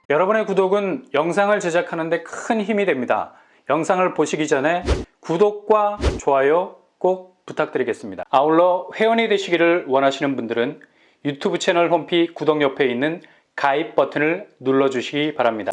여러분의 구독은 영상을 제작하는 데 큰 힘이 됩니다. 영상을 보시기 전에 구독과 좋아요 꼭 부탁드리겠습니다. 아울러 회원이 되시기를 원하시는 분들은 유튜브 채널 홈피 구독 옆에 있는 가입 버튼을 눌러주시기 바랍니다.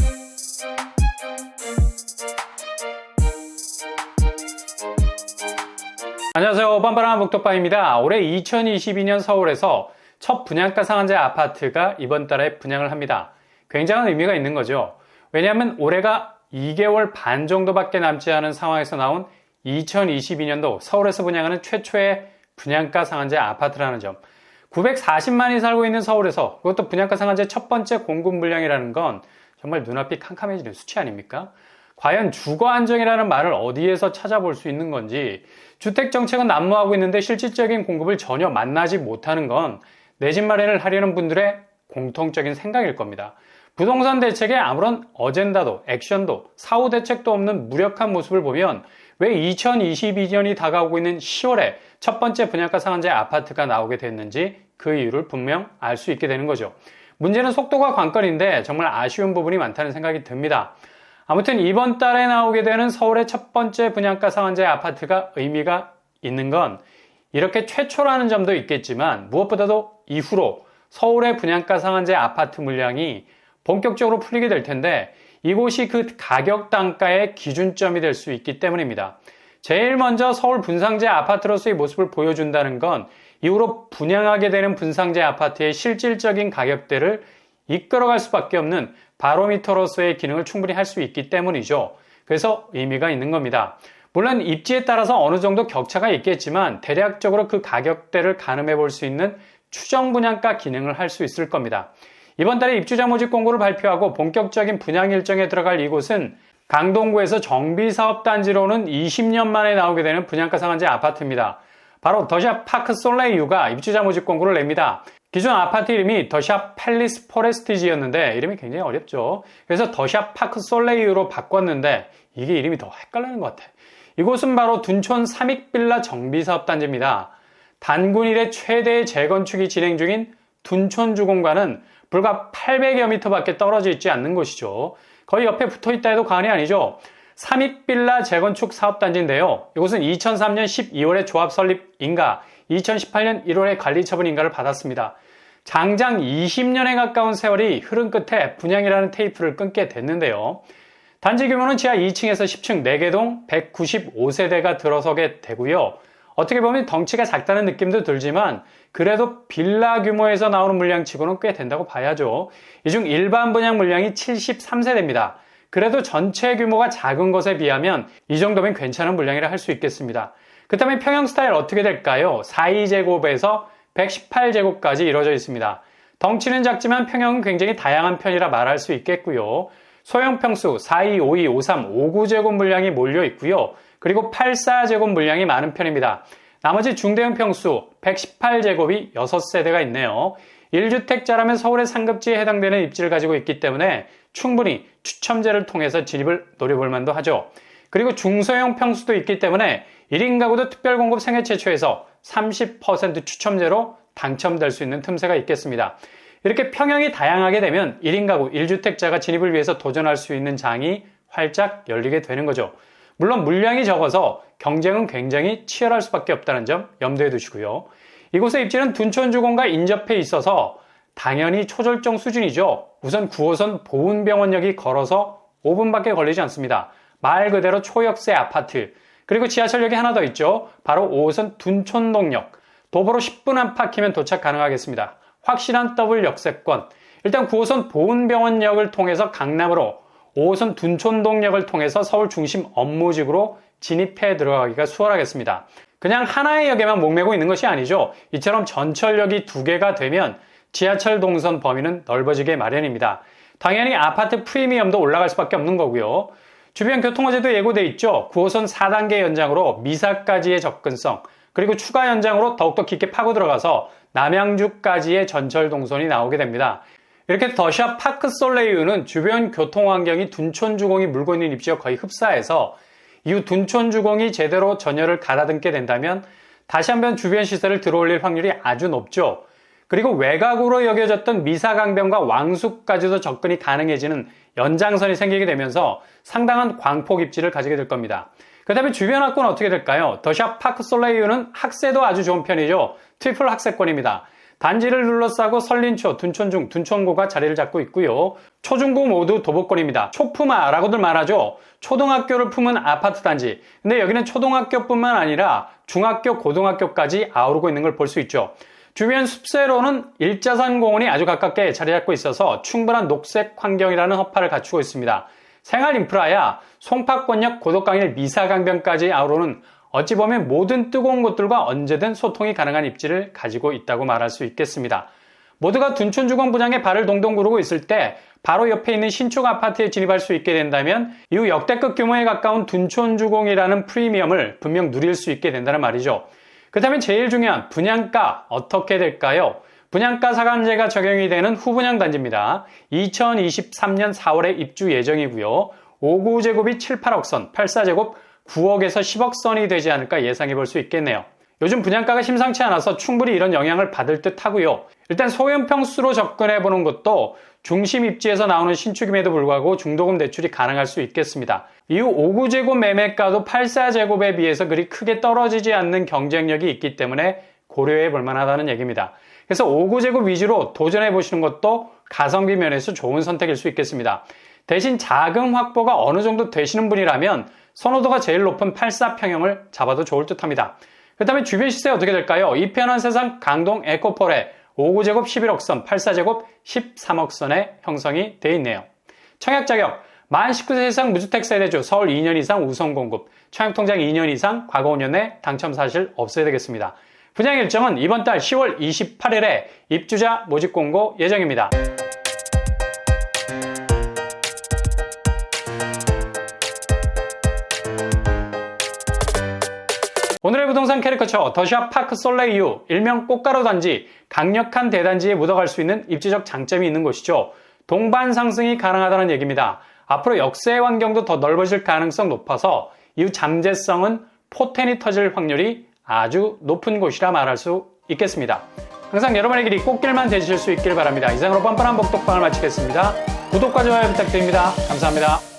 안녕하세요. 빤빤한 목토빠입니다. 올해 2022년 서울에서 첫 분양가 상한제 아파트가 이번 달에 분양을 합니다. 굉장한 의미가 있는 거죠. 왜냐하면 올해가 2개월 반 정도밖에 남지 않은 상황에서 나온 2022년도 서울에서 분양하는 최초의 분양가 상한제 아파트라는 점. 940만이 살고 있는 서울에서 그것도 분양가 상한제 첫 번째 공급 물량이라는 건 정말 눈앞이 캄캄해지는 수치 아닙니까? 과연 주거 안정이라는 말을 어디에서 찾아볼 수 있는 건지, 주택정책은 난무하고 있는데 실질적인 공급을 전혀 만나지 못하는 건 내 집 마련을 하려는 분들의 공통적인 생각일 겁니다. 부동산 대책에 아무런 어젠다도 액션도 사후 대책도 없는 무력한 모습을 보면 왜 2022년이 다가오고 있는 10월에 첫 번째 분양가 상한제 아파트가 나오게 됐는지 그 이유를 분명 알 수 있게 되는 거죠. 문제는 속도가 관건인데 정말 아쉬운 부분이 많다는 생각이 듭니다. 아무튼 이번 달에 나오게 되는 서울의 첫 번째 분양가 상한제 아파트가 의미가 있는 건 이렇게 최초라는 점도 있겠지만 무엇보다도 이후로 서울의 분양가 상한제 아파트 물량이 본격적으로 풀리게 될 텐데 이곳이 그 가격 단가의 기준점이 될 수 있기 때문입니다. 제일 먼저 서울 분상제 아파트로서의 모습을 보여준다는 건 이후로 분양하게 되는 분상제 아파트의 실질적인 가격대를 이끌어갈 수밖에 없는 바로미터로서의 기능을 충분히 할 수 있기 때문이죠. 그래서 의미가 있는 겁니다. 물론 입지에 따라서 어느 정도 격차가 있겠지만 대략적으로 그 가격대를 가늠해 볼 수 있는 추정 분양가 기능을 할 수 있을 겁니다. 이번 달에 입주자 모집 공고를 발표하고 본격적인 분양 일정에 들어갈 이곳은 강동구에서 정비사업단지로는 20년 만에 나오게 되는 분양가 상한제 아파트입니다. 바로 더샵 파크 솔레이유가 입주자 모집 공고를 냅니다. 기존 아파트 이름이 더샵 팰리스 포레스티지였는데 이름이 굉장히 어렵죠. 그래서 더샵 파크 솔레이유로 바꿨는데 이게 이름이 더 헷갈리는 것 같아요. 이곳은 바로 둔촌 삼익빌라 정비사업단지입니다. 단군 이래 최대의 재건축이 진행 중인 둔촌주공과는 불과 800여 미터밖에 떨어져 있지 않는 곳이죠. 거의 옆에 붙어있다 해도 과언이 아니죠. 삼익빌라 재건축 사업단지인데요. 이곳은 2003년 12월에 조합 설립 인가, 2018년 1월에 관리 처분 인가를 받았습니다. 장장 20년에 가까운 세월이 흐른 끝에 분양이라는 테이프를 끊게 됐는데요. 단지 규모는 지하 2층에서 10층 4개 동 195세대가 들어서게 되고요. 어떻게 보면 덩치가 작다는 느낌도 들지만 그래도 빌라 규모에서 나오는 물량치고는 꽤 된다고 봐야죠. 이 중 일반 분양 물량이 73세대입니다. 그래도 전체 규모가 작은 것에 비하면 이 정도면 괜찮은 물량이라 할 수 있겠습니다. 그렇다면 평형 스타일 어떻게 될까요? 42제곱에서 118제곱까지 이루어져 있습니다. 덩치는 작지만 평형은 굉장히 다양한 편이라 말할 수 있겠고요. 소형 평수 42, 52, 53, 59제곱 물량이 몰려 있고요. 그리고 84제곱 물량이 많은 편입니다. 나머지 중대형 평수 118제곱이 6세대가 있네요. 1주택자라면 서울의 상급지에 해당되는 입지를 가지고 있기 때문에 충분히 추첨제를 통해서 진입을 노려볼 만도 하죠. 그리고 중소형 평수도 있기 때문에 1인 가구도 특별공급 생애 최초에서 30% 추첨제로 당첨될 수 있는 틈새가 있겠습니다. 이렇게 평형이 다양하게 되면 1인 가구 1주택자가 진입을 위해서 도전할 수 있는 장이 활짝 열리게 되는 거죠. 물론 물량이 적어서 경쟁은 굉장히 치열할 수밖에 없다는 점 염두에 두시고요. 이곳의 입지는 둔촌주공과 인접해 있어서 당연히 초절정 수준이죠. 우선 9호선 보은병원역이 걸어서 5분밖에 걸리지 않습니다. 말 그대로 초역세 아파트. 그리고 지하철역이 하나 더 있죠. 바로 5호선 둔촌동역. 도보로 10분 안팎이면 도착 가능하겠습니다. 확실한 더블 역세권. 일단 9호선 보은병원역을 통해서 강남으로, 5호선 둔촌동역을 통해서 서울 중심 업무직으로 진입해 들어가기가 수월하겠습니다. 그냥 하나의 역에만 목매고 있는 것이 아니죠. 이처럼 전철역이 2개가 되면 지하철 동선 범위는 넓어지게 마련입니다. 당연히 아파트 프리미엄도 올라갈 수밖에 없는 거고요. 주변 교통호재도 예고돼 있죠. 9호선 4단계 연장으로 미사까지의 접근성, 그리고 추가 연장으로 더욱더 깊게 파고 들어가서 남양주까지의 전철 동선이 나오게 됩니다. 이렇게 더샵 파크 솔레이유는 주변 교통환경이 둔촌주공이 물고 있는 입지와 거의 흡사해서 이후 둔촌주공이 제대로 전열을 가다듬게 된다면 다시 한번 주변 시설을 들어올릴 확률이 아주 높죠. 그리고 외곽으로 여겨졌던 미사강변과 왕숙까지도 접근이 가능해지는 연장선이 생기게 되면서 상당한 광폭 입지를 가지게 될 겁니다. 그 다음에 주변 학구는 어떻게 될까요? 더샵 파크 솔레이유는 학세도 아주 좋은 편이죠. 트리플 학세권입니다. 단지를 둘러싸고 설린초, 둔촌중, 둔촌고가 자리를 잡고 있고요. 초중고 모두 도보권입니다. 초품화라고들 말하죠. 초등학교를 품은 아파트 단지. 근데 여기는 초등학교뿐만 아니라 중학교, 고등학교까지 아우르고 있는 걸 볼 수 있죠. 주변 숲새로는 일자산 공원이 아주 가깝게 자리 잡고 있어서 충분한 녹색 환경이라는 허파를 갖추고 있습니다. 생활 인프라야 송파권역 고덕강일 미사강변까지 아우르는 어찌 보면 모든 뜨거운 곳들과 언제든 소통이 가능한 입지를 가지고 있다고 말할 수 있겠습니다. 모두가 둔촌주공 분양에 발을 동동 구르고 있을 때 바로 옆에 있는 신축 아파트에 진입할 수 있게 된다면 이후 역대급 규모에 가까운 둔촌주공이라는 프리미엄을 분명 누릴 수 있게 된다는 말이죠. 그렇다면 제일 중요한 분양가 어떻게 될까요? 분양가 상한제가 적용이 되는 후분양 단지입니다. 2023년 4월에 입주 예정이고요. 5구제곱이 7, 8억 선, 84제곱 9억에서 10억 선이 되지 않을까 예상해 볼 수 있겠네요. 요즘 분양가가 심상치 않아서 충분히 이런 영향을 받을 듯 하고요. 일단 소형 평수로 접근해 보는 것도 중심 입지에서 나오는 신축임에도 불구하고 중도금 대출이 가능할 수 있겠습니다. 이후 5구제곱 매매가도 84제곱에 비해서 그리 크게 떨어지지 않는 경쟁력이 있기 때문에 고려해 볼 만하다는 얘기입니다. 그래서 5구제곱 위주로 도전해 보시는 것도 가성비 면에서 좋은 선택일 수 있겠습니다. 대신 자금 확보가 어느 정도 되시는 분이라면 선호도가 제일 높은 84평형을 잡아도 좋을 듯 합니다. 그 다음에 주변 시세 어떻게 될까요? 이 편한 세상 강동 에코폴에 5구제곱 11억 선, 84제곱 13억 선에 형성이 되어 있네요. 청약 자격, 만 19세 이상 무주택 세대주, 서울 2년 이상 우선 공급, 청약 통장 2년 이상, 과거 5년 내 당첨 사실 없어야 되겠습니다. 분양 일정은 이번 달 10월 28일에 입주자 모집 공고 예정입니다. 오늘의 부동산 캐리커처 더샵 파크 솔레이유, 일명 꽃가루 단지, 강력한 대단지에 묻어갈 수 있는 입지적 장점이 있는 곳이죠. 동반 상승이 가능하다는 얘기입니다. 앞으로 역세 환경도 더 넓어질 가능성 높아서 이후 잠재성은 포텐이 터질 확률이 아주 높은 곳이라 말할 수 있겠습니다. 항상 여러분의 길이 꽃길만 되실 수 있길 바랍니다. 이상으로 뻔뻔한 복독방을 마치겠습니다. 구독과 좋아요 부탁드립니다. 감사합니다.